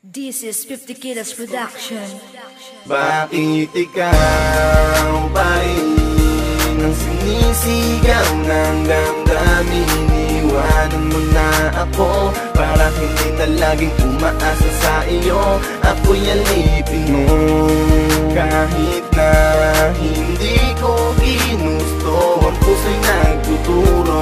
This is 50 Kilos Production. Bakit ikaw pa rin ang sinisigaw ng damdamin? Iwanan mo na ako para hindi na laging umaasa sa iyo. Ako'y alipin mo kahit na hindi ko ginusto. Ang puso'y nagtuturo,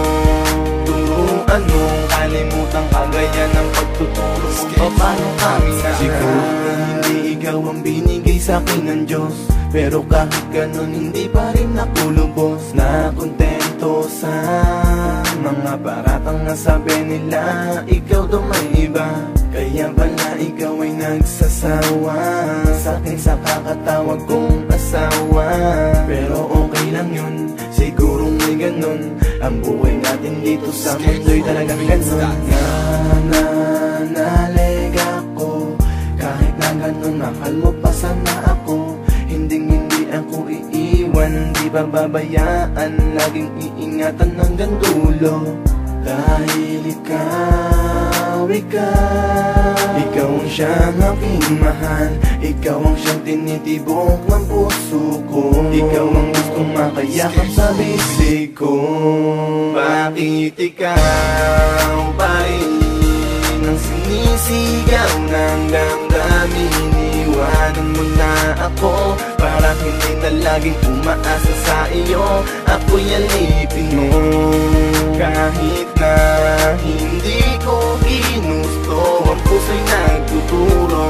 turuan mo, kalimutan kagaya ng pagtuturo mo. Paano kami na siguro hindi ikaw ang binigay sa'kin ng Diyos, pero kahit ganun hindi pa rin ako lubos na kontento sa mga paratang nasabi nila ikaw daw may iba. Kaya pala ikaw ay nagsasawa sa'kin sa kakatawag kong asawa. Pero okay lang yun, siguro may ganun ang buhay natin dito sa mundo'y talagang ganun. Nananalig ako kahit na ganun, mahal mo pa sana ako. Hindi ako iiwan, di babayaan, laging iingatan hanggang dulo. Dahil ikaw ang siyang aking mahal. Ikaw ang siyang tinitibok ng puso ko. Ikaw ang gustong makayakap sa bisig ko. Bakit ikaw pa rin ang sinisigaw ng damdamin? Iwanan mo na ako para hindi na laging umaasa sa iyo. Ako'y alipin mo kahit na hindi ko ginusto. Ang puso'y nagtuturo,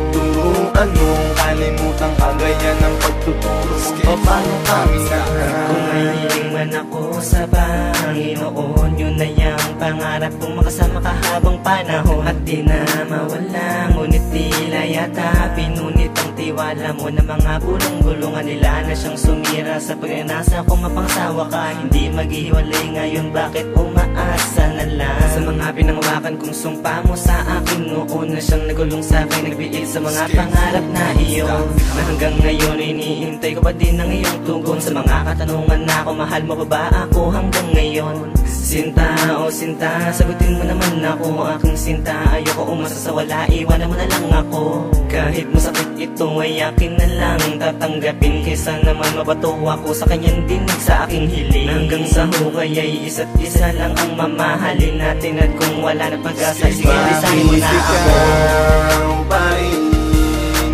turuan mo, kalimutan kagaya ng pagtuturo mo. Paano kami na kung mahiling man ako sa Panginoon, yun na yung pangarap kong makasama ka habang panahon. At di na mawala, ngunit tila yata pinunit ang tiwala mo na mga bulong-bulungan nila na siyang sumira sa pag-anasa kung mapangsawa ka. Hindi maghiwalay ngayon, bakit umaasa na lang sa mga pinangwakan kong sumpa mo sa akin noon, na siyang nagulong sa akin, nagbiit sa mga pangarap na iyon, na hanggang ngayon iniintay ko pa din ang iyong tugon sa mga katanungan na ako, mahal mo pa ba ako hanggang ngayon? Sinta o sinta, sagutin mo naman ako, aking sinta. Ayoko umasa sa wala, iwanan mo na lang ako. Kahit masakit ito ay akin na lang tatanggapin, kaysa naman mabato ako sa kanyang dinig sa aking hiling. Hanggang sa hukay ay isa't isa lang ang mamahalin natin, at kung wala na pag-asa, sige lisanin mo na ako. Ikaw pa rin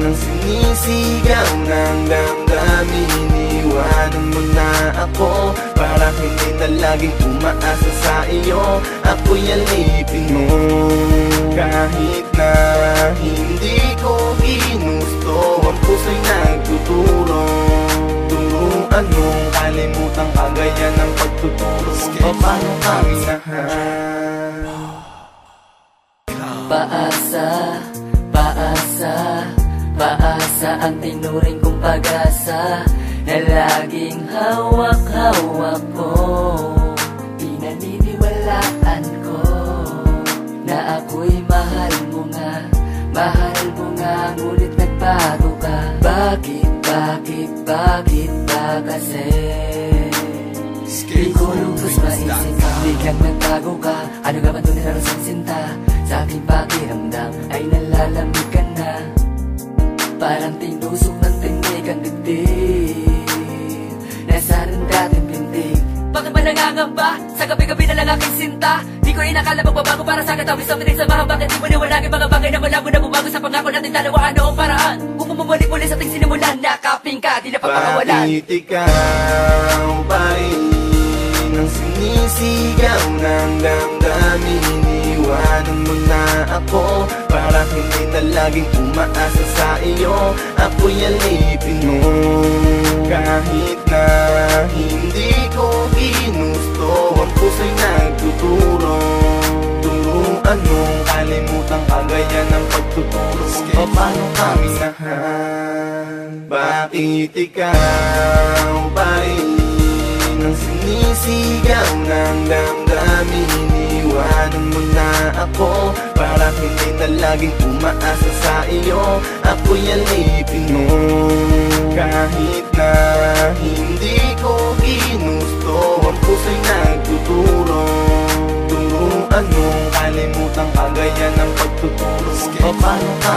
ang sinisigaw ng damdamin? Iwanan mo na ako para hindi na laging umaasa sa iyo. Ako'y alipin mo kahit na hindi ko ginusto. Ang puso'y nagtuturo, turuan mo, kalimutan kagaya ng pagtuturo mo. Paano kami nahan? Paasa, paasa, paasa ang tinuring kong pag-asa na laging hawak-hawak ko. Pinaniniwalaan ko na ako'y mahal mo nga, ngunit nagbago ka. Bakit ba kasi? Di ko lubos maisip ka, biglang nagbago ka. Ano nga ba ito nilarasang sinta? Sa aking pakiramdam ay nalalamig ka na, parang tinusok ng tindig ang dibdib. Nasaan dating pintig? Bakit ba nangangamba? Sa gabi-gabi na lang aking sinta. Di ko inakala magbabago para sa katabi sa pinig samahan. Bakit di mo niwalagin mga bagay na malabo na bumago sa pangako natin dalawa? Ano ang paraan? Kung bumalik muli sa ating sinimulan, nakaping ka, di na papakawalan. Bakit ikaw pa rin ang sinisigaw ng damdamin? Iwanan mo na ako para hindi na laging umaasa sa iyo. Ako'y alipin mo kahit na hindi ko ginusto. Ang puso'y nagtuturo, turuan mo, kalimutan kagaya ng pagtuturo mo. Paano kami nahan? Bakit ikaw pa rin ang sinisigaw ng damdamin? Iwanan mo na ako para hindi na laging umaasa sa iyo. Ako'y alipin mo kahit na hindi ko ginusto. Ang puso'y nagtuturo, turuan mo, kalimutan kagaya ng pagtuturo mo. Paano ka